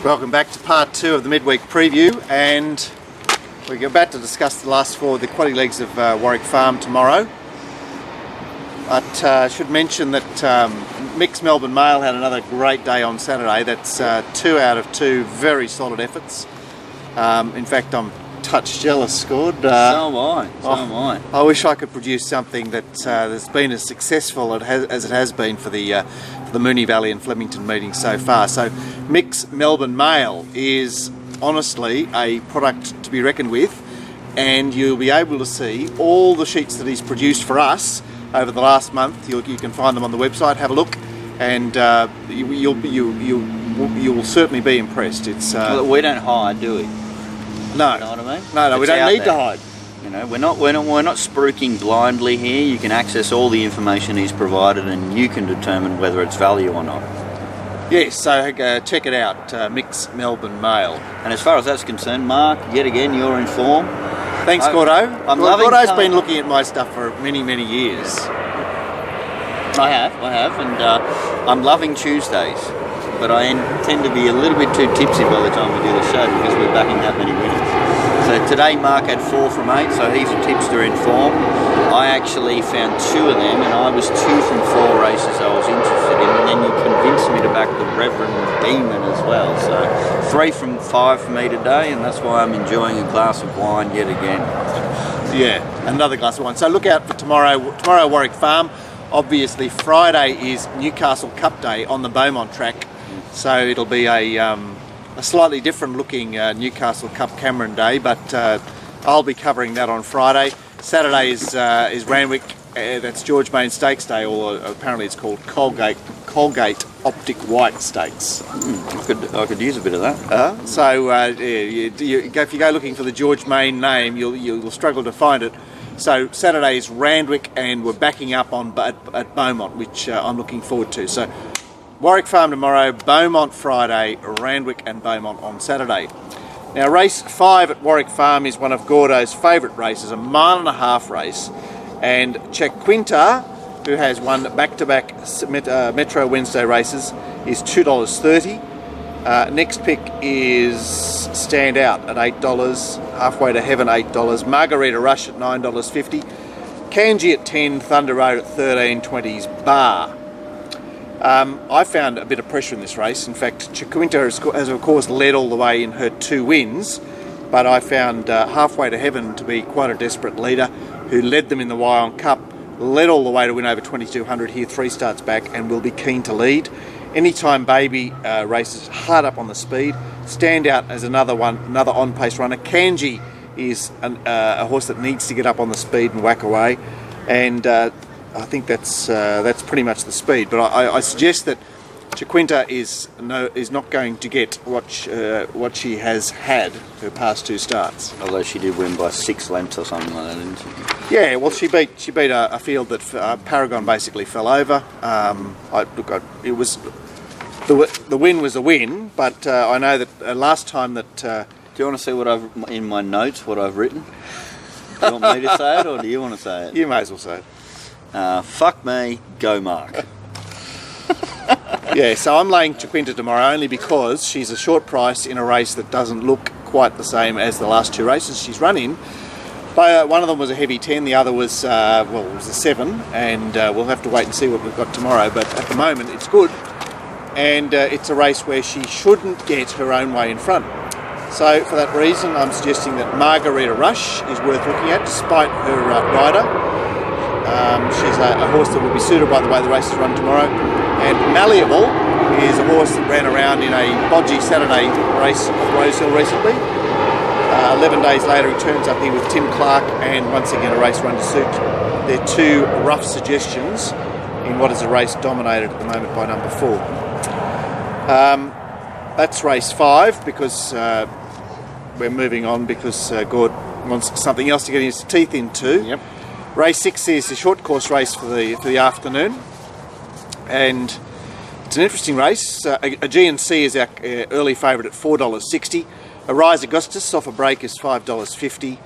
Welcome back to part 2 of the midweek preview, and we're about to discuss the last 4 of the quality legs of Warwick Farm tomorrow. But I should mention that Mixed Melbourne Male had another great day on Saturday. That's 2 out of 2 very solid efforts. In fact, I'm touch jealous, Scored. So am I. I wish I could produce something that has been as successful as it has been for the Moonee Valley and Flemington meetings so far. So Mixed Melbourne Male is honestly a product to be reckoned with, and you'll be able to see all the sheets that he's produced for us over the last month. You can find them on the website. Have a look, and you will certainly be impressed. It's we don't hide, do we? No, you know what I mean? No, we don't need to hide. You know, we're not spruiking blindly here. You can access all the information he's provided, and you can determine whether it's value or not. Yes, so check it out, Mixed Melbourne Male. And as far as that's concerned, Mark, yet again, you're in form. Thanks, Gordo. Gordo's been looking at my stuff for many, many years. I have, and I'm loving Tuesdays. But I tend to be a little bit too tipsy by the time we do the show because we're backing that many winners. So today Mark had 4 from 8, so he's a tipster in form. I actually found 2 of them, and I was 2 from 4 races I was interested in, and then you convinced me to back the Reverend Demon as well. So 3 from 5 for me today, and that's why I'm enjoying a glass of wine yet again. Yeah, another glass of wine. So look out for tomorrow Warwick Farm. Obviously Friday is Newcastle Cup Day on the Beaumont track. So it'll be a slightly different looking Newcastle Cup Cameron Day, but I'll be covering that on Friday. Saturday is Randwick, that's George Main Stakes Day, or apparently it's called Colgate Optic White Stakes. I could use a bit of that. So if you go looking for the George Main name, you'll struggle to find it. So Saturday is Randwick, and we're backing up at Beaumont, which I'm looking forward to. So Warwick Farm tomorrow, Beaumont Friday, Randwick and Beaumont on Saturday. Now race 5 at Warwick Farm is one of Gordo's favourite races, a 1.5 mile race, and Chequinta, who has won back-to-back Metro Wednesday races, is $2.30. Next pick is Stand Out at $8, Halfway to Heaven $8, Margarita Rush at $9.50, Kanji at 10, Thunder Road at 13.20s bar. I found a bit of pressure in this race. In fact, Chequinta has of course led all the way in her 2 wins, but I found Halfway to Heaven to be quite a desperate leader who led them in the Wyong Cup, led all the way to win over 2,200 here 3 starts back, and will be keen to lead. Anytime Baby races hard up on the speed. Stand Out as another on-pace runner. Kanji is a horse that needs to get up on the speed and whack away, and I think that's pretty much the speed. But I suggest that Chequinta is not going to get what she has had her past 2 starts. Although she did win by 6 lengths or something like that, didn't she? Yeah, well, she beat a field that Paragon basically fell over. It was the win was a win, but I know that last time that. Do you want to see what I've in my notes? What I've written? Do you want me to say it, or do you want to say it? You may as well say it. Fuck me, go Mark. Yeah, so I'm laying Chequinta tomorrow only because she's a short price in a race that doesn't look quite the same as the last 2 races she's run in. But one of them was a heavy 10, the other was it was a 7, and we'll have to wait and see what we've got tomorrow. But at the moment, it's good, and it's a race where she shouldn't get her own way in front. So for that reason, I'm suggesting that Margarita Rush is worth looking at, despite her rider. She's a horse that will be suited by the way the race is run tomorrow. And Malleable is a horse that ran around in a bodgy Saturday race at Rosehill recently. 11 days later he turns up here with Tim Clark, and once again a race run to suit. They're 2 rough suggestions in what is a race dominated at the moment by number 4. That's race 5, because we're moving on because Gord wants something else to get his teeth into. Yep. Race 6 is a short course race for the afternoon, and it's an interesting race. A GNC is our early favourite at $4.60. Arise Augustus off a break is $5.50.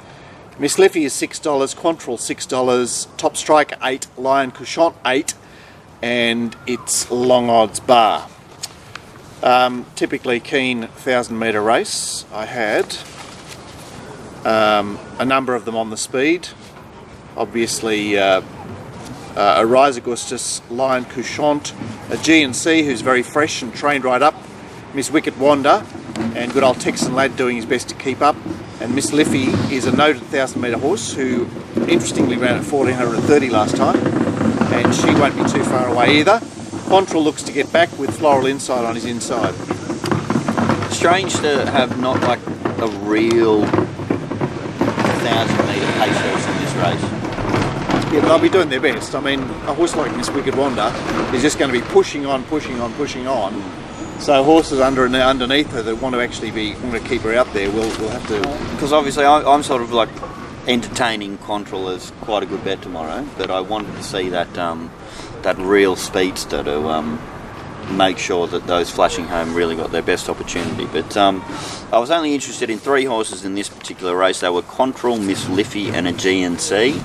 Miss Liffey is $6. Quantrill $6. Top Striker $8. Lion Couchant $8, and it's long odds bar. Typically keen 1,000-metre race. I had a number of them on the speed. Obviously, a Rise Augustus, Lion Couchant, a G&C who's very fresh and trained right up, Miss Wicked Wander, and good old Texan Lad doing his best to keep up. And Miss Liffey is a noted 1,000-metre horse who interestingly ran at 1,430 last time, and she won't be too far away either. Quantrill looks to get back with Floral Insight on his inside. Strange to have not like a real 1,000-metre pace horse in this race. Yeah, they'll be doing their best. I mean, a horse like Miss Wicked Wander is just going to be pushing on. So horses underneath her that want to keep her out there will have to. Because obviously I'm sort of like entertaining Quantrill as quite a good bet tomorrow, but I wanted to see that real speedster to make sure that those flashing home really got their best opportunity. But I was only interested in 3 horses in this particular race. They were Quantrill, Miss Liffey and a G&C.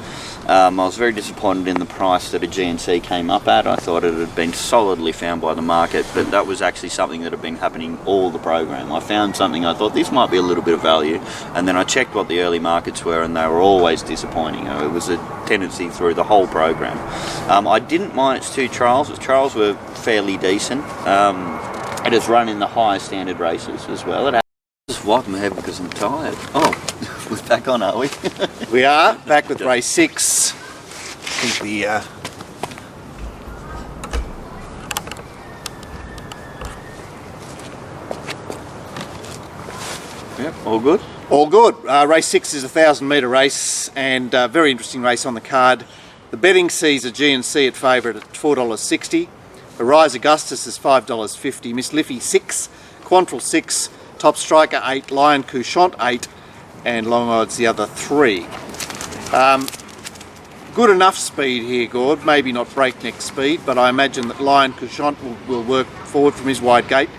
I was very disappointed in the price that a G&C came up at. I thought it had been solidly found by the market, but that was actually something that had been happening all the program. I found something, I thought this might be a little bit of value, and then I checked what the early markets were and they were always disappointing. It was a tendency through the whole program. I didn't mind its 2 trials. Its trials were fairly decent. It has run in the higher standard races as well. Just wipe my head because I'm tired. Oh, we're back on, are we? We are back with race 6. I think the Yep, all good. All good. Race 6 is a 1,000-metre race and a very interesting race on the card. The betting sees a G&C at favourite at $4.60. The Rise Augustus is $5.50. Miss Liffey 6, Quantrill 6, Top Striker 8, Lion Couchant 8, and long odds the other 3. Good enough speed here, Gord. Maybe not breakneck speed, but I imagine that Lion Couchant will work forward from his wide gate.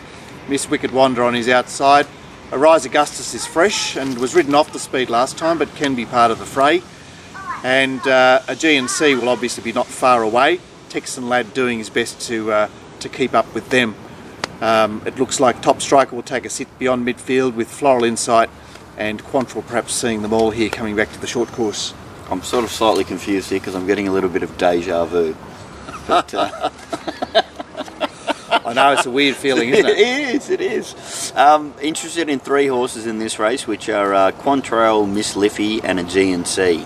Miss Wicked Wander on his outside. A Rise Augustus is fresh and was ridden off the speed last time, but can be part of the fray. And a G&C will obviously be not far away. Texan Lad doing his best to keep up with them. It looks like Top Striker will take a sit beyond midfield with Floral Insight and Quantrill perhaps seeing them all here coming back to the short course. I'm sort of slightly confused here because I'm getting a little bit of deja vu. But, I know, it's a weird feeling, isn't it? It is. Interested in 3 horses in this race, which are Quantrill, Miss Liffey and a G&C.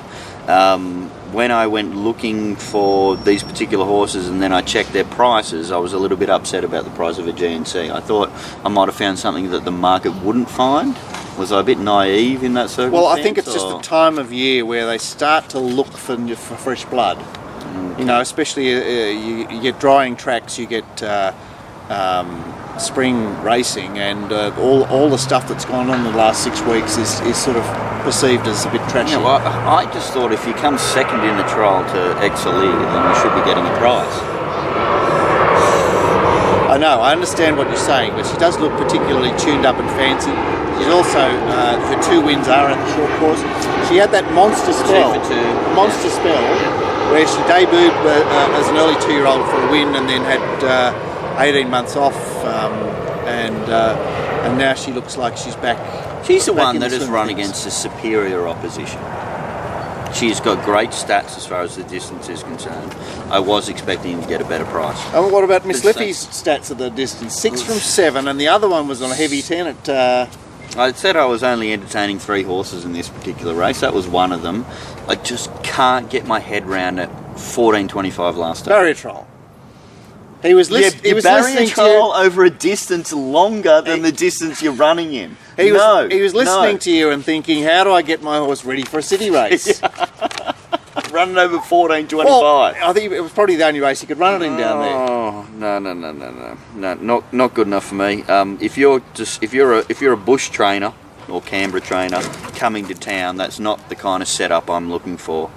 When I went looking for these particular horses and then I checked their prices, I was a little bit upset about the price of a G&C. I thought I might have found something that the market wouldn't find. Was I a bit naive in that circumstance? Well, I think it's just the time of year where they start to look for fresh blood. You know, especially you get drying tracks, you get spring racing, and all the stuff that's gone on in the last 6 weeks is sort of perceived as a bit trashy. Yeah, well, I just thought if you come second in the trial to Excelir, then you should be getting a prize. I know, I understand what you're saying, but she does look particularly tuned up and fancy. She's also, her 2 wins are at the short course. She had that monster spell, where she debuted as an early 2-year-old for a win and then had 18 months off, and now she looks like she's back. She's the one that has run against a superior opposition. She's got great stats as far as the distance is concerned. I was expecting to get a better price. Oh, what about Miss Liffey's stats at the distance? 6 from 7, and the other one was on a heavy 10 at... I said I was only entertaining 3 horses in this particular race. That was one of them. I just can't get my head round at 14.25 last time. Barrier trial. He was listening to you over a distance longer than the distance you're running in. He was listening to you and thinking, how do I get my horse ready for a city race? Running over 14.25. Well, I think it was probably the only race he could run it in down there. Oh no, not good enough for me. If you're a bush trainer or Canberra trainer coming to town, that's not the kind of setup I'm looking for.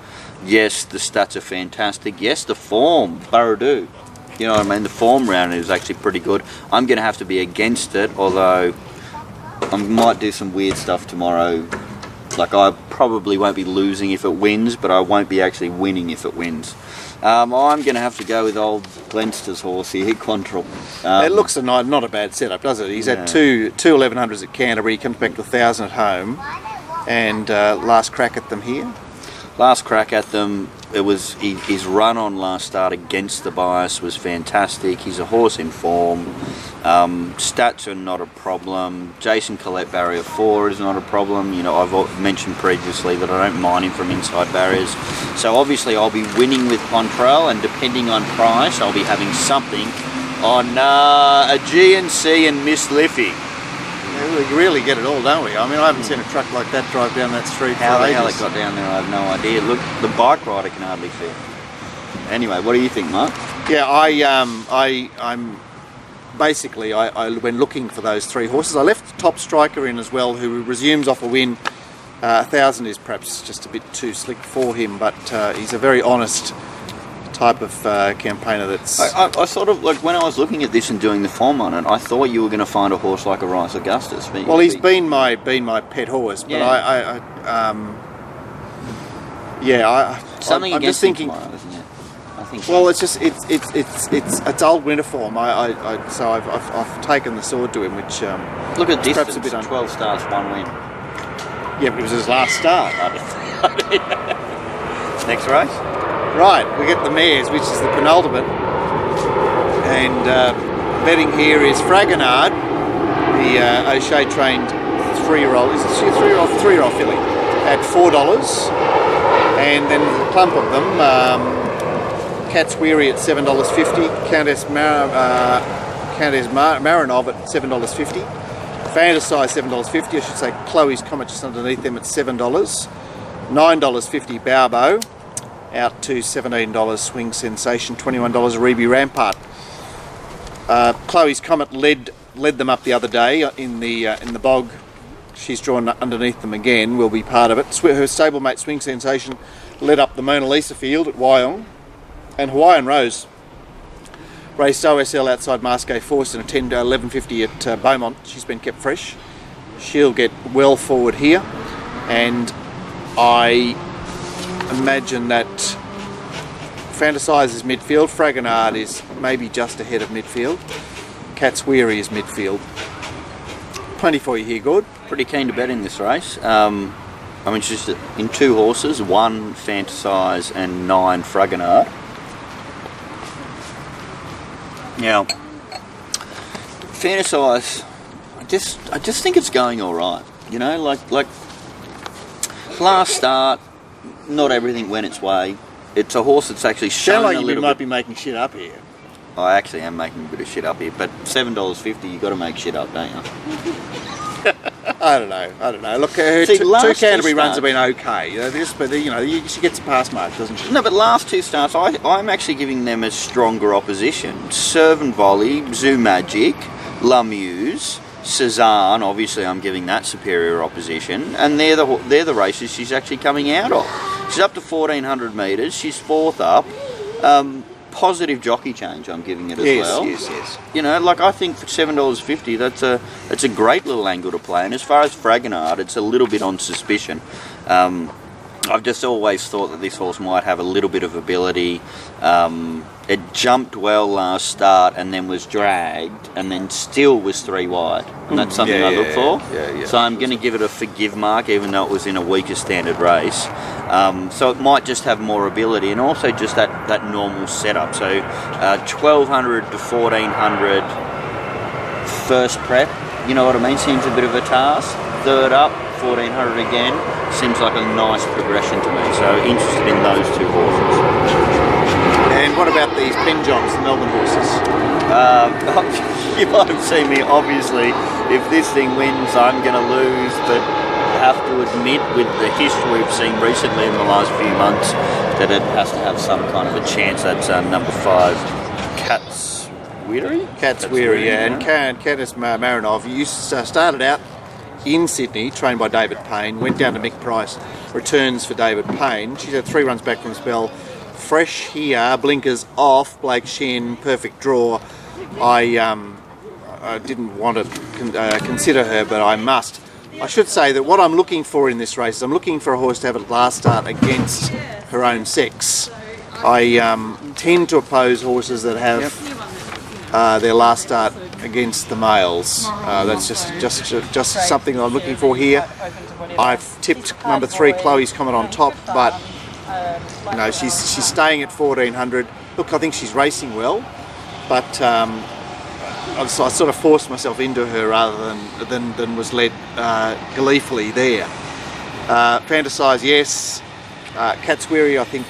Yes, the stats are fantastic. Yes, the form, Burradoo. You know what I mean? The form round is actually pretty good. I'm going to have to be against it, although I might do some weird stuff tomorrow Like, I probably won't be losing if it wins, but I won't be actually winning if it wins. I'm going to have to go with old Glenster's horse here, Quantrill. It looks not a bad setup, does it? He's had two 1100s at Canterbury, he comes back to 1,000 at home, and last crack at them here. Last crack at them, it was his run on last start against the bias was fantastic. He's a horse in form. Stats are not a problem. Jason Collette barrier 4 is not a problem. You know, I've mentioned previously that I don't mind him from inside barriers. So obviously I'll be winning with Quantrill, and depending on price, I'll be having something on a GNC and Miss Liffey. We really get it all, don't we? I mean, I haven't seen a truck like that drive down that street How for the hell ages. it got down there, I have no idea. Look, the bike rider can hardly fit. Anyway, what do you think, Mark? Yeah, I'm basically, I when looking for those 3 horses, I left Top Striker in as well, who resumes off a win. 1,000 is perhaps just a bit too slick for him, but he's a very honest type of campaigner. That's I sort of, like, when I was looking at this and doing the form on it, I thought you were going to find a horse like a Rice Augustus. Well, he's been my pet horse, but Yeah. Something I'm against just thinking. him tomorrow, isn't it? I think so. Well, it's just it's old winter form. So I've taken the sword to him, which Look at perhaps distance, a bit 12 starts, 1 win. yeah, but it was his last start. Next race? Right, we get the mares, which is the penultimate, and betting here is Fragonard, the O'Shea trained 3-year-old. Is it a 3-year-old filly at $4, and then a clump of them. Cat's Weary at $7.50, Countess Marinov at $7.50, Fantasize $7.50, I should say Chloe's Comet just underneath them at $7, $9.50 Balbo, out to $17 Swing Sensation, $21 Aribi Rampart. Chloe's Comet led them up the other day in the bog. She's drawn underneath them again, will be part of it. Her stablemate Swing Sensation led up the Mona Lisa field at Wyong. And Hawaiian Rose raced OSL outside Masqué Force in a 11.50 at Beaumont. She's been kept fresh. She'll get well forward here, and I imagine that Fantasize is midfield. Fragonard is maybe just ahead of midfield. Cat's Weary is midfield. Plenty for you here, Gord. Pretty keen to bet in this race. I'm interested in 2 horses, 1 Fantasize and 9 Fragonard. Now, Fantasize, I just think it's going all right. You know, like last start, not everything went its way. It's a horse that's actually shown Sound like a you little might bit. be making shit up here. I actually am making a bit of shit up here, but $7.50, you got to make shit up, don't you? I don't know. Look, her See, two last Canterbury two runs have been starts- okay. She gets a pass mark, doesn't she? No, but last 2 starts, I'm actually giving them a stronger opposition. Serve and Volley, Zoo Magic, La Muse, Cezanne, obviously I'm giving that superior opposition, and they're the races she's actually coming out of. She's up to 1,400 metres, she's 4th up. Positive jockey change I'm giving it as well. Yes. You know, like, I think for $7.50, that's a great little angle to play. And as far as Fragonard, it's a little bit on suspicion. I've just always thought that this horse might have a little bit of ability. It jumped well last start and then was dragged and then still was 3 wide. And that's something I look for. Yeah. So I'm going to give it a forgive mark, even though it was in a weaker standard race. So it might just have more ability, and also just that normal setup. So 1,200 to 1,400 first prep, you know what I mean? Seems a bit of a task. 3rd up, 1,400 again. Seems like a nice progression to me. So interested in those 2 horses. And what about these Pen Jobs, the Melbourne horses? You might have seen me, obviously. If this thing wins, I'm going to lose, but I have to admit, with the history we've seen recently in the last few months, that it has to have some kind of a chance. That's number 5, Cat's Weary? Cat's Weary, yeah. And Countess Marinov started out in Sydney, trained by David Payne, went down to Mick Price, returns for David Payne. She's had 3 runs back from spell. Fresh here, blinkers off, Blake Shin, perfect draw. I didn't want to consider her, but I must. I should say that what I'm looking for in this race is I'm looking for a horse to have a last start against her own sex. I tend to oppose horses that have their last start against the males. That's just something that I'm looking for here. I've tipped number 3, Chloe's Comet, on top, but you know, she's staying at 1400. Look, I think she's racing well, but I sort of forced myself into her rather than was led gleefully there. Fantasize, yes. Catsweary, I think,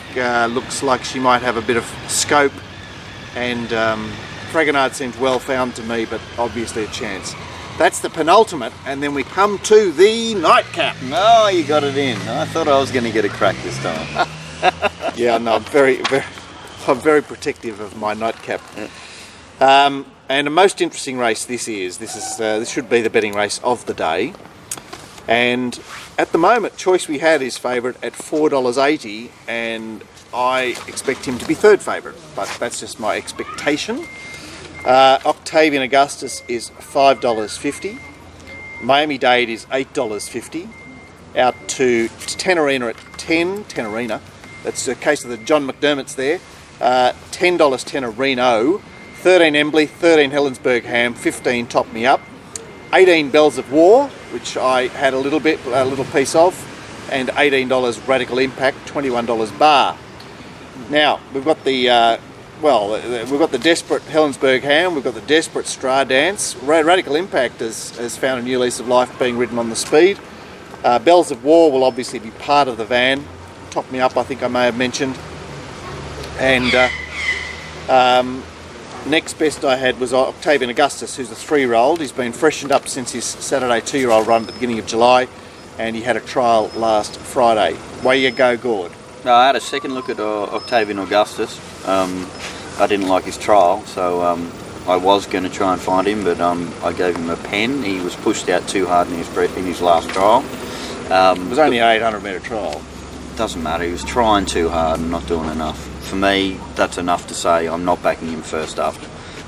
looks like she might have a bit of scope, and Fragonard seems well found to me, but obviously a chance. That's the penultimate, and then we come to the nightcap. Oh, you got it in. I thought I was going to get a crack this time. Yeah, no, I'm very protective of my nightcap. And a most interesting race this is. This should be the betting race of the day. And at the moment, Choice We Had is favourite at $4.80, and I expect him to be third favourite, but that's just my expectation. Octavian Augustus is $5.50. Miami Dade is $8.50. Out to Tenorina at Tenorina. That's a case of the John McDermott's there. $10 Tenorino. 13 Embley, 13 Helensburgh Ham, 15 Top Me Up, 18 Bells of War, which I had a little piece of, and $18 Radical Impact, $21 Bar. Now we've got the we've got the desperate Helensburgh Ham, we've got the desperate Stra Dance. Radical Impact has found a new lease of life, being ridden on the speed. Bells of War will obviously be part of the van. Top Me Up, I think I may have mentioned, and next best I had was Octavian Augustus, who's a 3-year-old. He's been freshened up since his Saturday 2-year-old run at the beginning of July, and he had a trial last Friday. Way you go, Gord. No, I had a second look at Octavian Augustus. I didn't like his trial, so I was going to try and find him, but I gave him a pen. He was pushed out too hard in his last trial. It was only an 800 metre trial. Doesn't matter, he was trying too hard and not doing enough. For me, that's enough to say I'm not backing him first up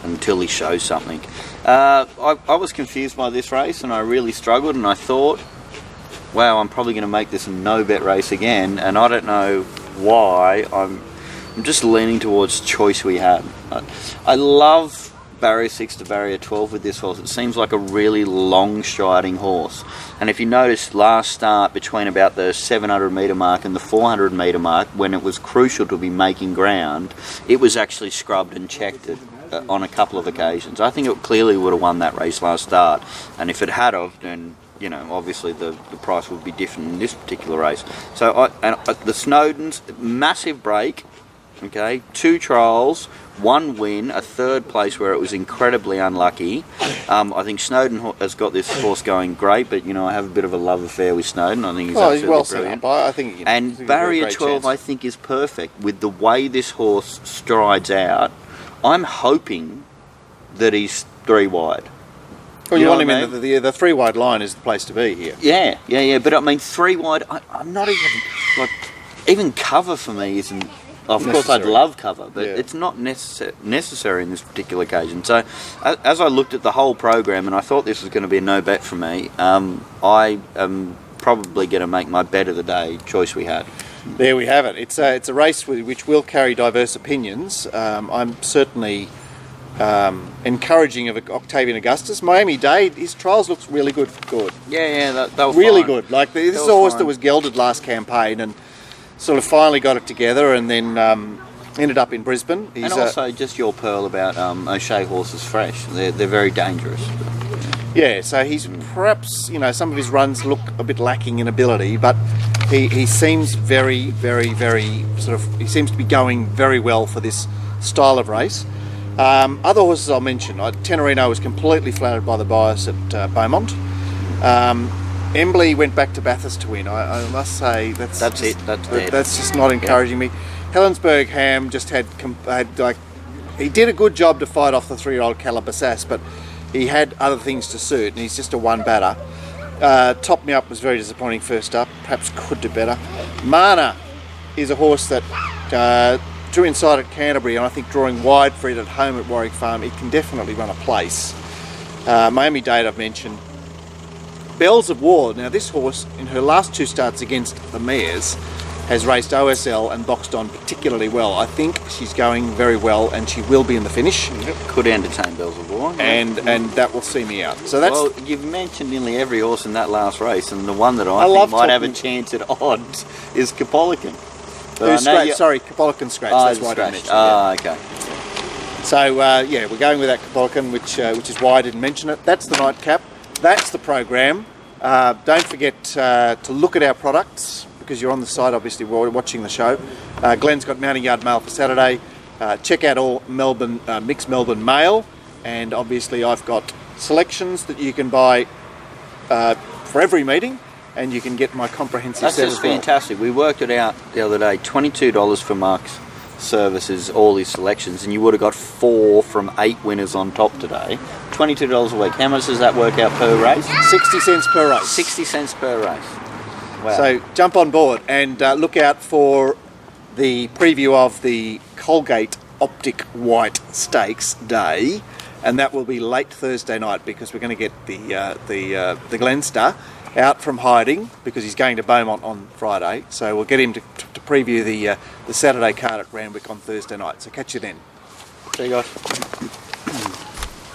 until he shows something. I was confused by this race, and I really struggled, and I thought, wow, I'm probably going to make this a no-bet race again, and I don't know why. I'm just leaning towards Choice We Had. I love barrier 6 to barrier 12 with this horse. It seems like a really long striding horse, and if you notice last start between about the 700 metre mark and the 400 metre mark, when it was crucial to be making ground, it was actually scrubbed and checked it on a couple of occasions. I think it clearly would have won that race last start, and if it had of, then you know, obviously the price would be different in this particular race. So the Snowdens, massive break, okay, 2 trials, 1 win, a 3rd place where it was incredibly unlucky. I think Snowden has got this horse going great, but you know, I have a bit of a love affair with Snowden. I think he's absolutely well brilliant. set up. I think, and barrier 12, I think, is perfect with the way this horse strides out. I'm hoping that he's 3 wide. Well, you want him in the 3 wide line is the place to be here. Yeah. But I mean, 3 wide. I'm not even cover for me isn't. Of course, I'd love cover, but it's not necessary in this particular occasion. So, as I looked at the whole program, and I thought this was going to be a no bet for me, I am probably going to make my bet of the day Choice We Had. There we have it. It's a race which will carry diverse opinions. I'm certainly encouraging of Octavian Augustus. Miami Dade, his trials looks really good. Yeah, they were really fine. good. Like this is a horse that was gelded last campaign and sort of finally got it together, and then ended up in Brisbane. And also, just your pearl about O'Shea horses fresh. They're very dangerous. Yeah, so he's perhaps, you know, some of his runs look a bit lacking in ability, but he seems very, very, very he seems to be going very well for this style of race. Other horses I'll mention, Tenorino was completely flattered by the bias at Beaumont. Embley went back to Bathurst to win. I must say that's just not encouraging me. Helensburgh Ham just had he did a good job to fight off the 3-year-old Calabasas, but he had other things to suit, and he's just a one batter. Top Me Up was very disappointing first up. Perhaps could do better. Mana is a horse that drew inside at Canterbury, and I think drawing wide for it at home at Warwick Farm, it can definitely run a place. Miami Dade I've mentioned. Bells of War. Now this horse, in her last 2 starts against the mares, has raced OSL and boxed on particularly well. I think she's going very well, and she will be in the finish. Could entertain Bells of War. And that will see me out. So that's. Well, you've mentioned nearly every horse in that last race, and the one that I think might have a chance at odds is Capolican. Sorry, Capolican Scratch. That's why I didn't mention it. Okay. So we're going with that Capolican, which is why I didn't mention it. That's the nightcap. That's the program. Don't forget to look at our products, because you're on the site, obviously, while we're watching the show. Glenn's got Mounting Yard Mail for Saturday. Check out all Melbourne Mixed Melbourne Mail, and obviously I've got selections that you can buy for every meeting, and you can get my comprehensive set as well. That's fantastic. We worked it out the other day, $22 for Mark's services, all his selections, and you would have got 4 from 8 winners on top today. $22 a week. How much does that work out per race? 60 cents per race. 60 cents per race. Wow. So jump on board and look out for the preview of the Colgate Optic White Stakes Day, and that will be late Thursday night, because we're going to get the Glenstar out from hiding, because he's going to Beaumont on Friday. So we'll get him to preview the Saturday card at Randwick on Thursday night. So catch you then. See you guys.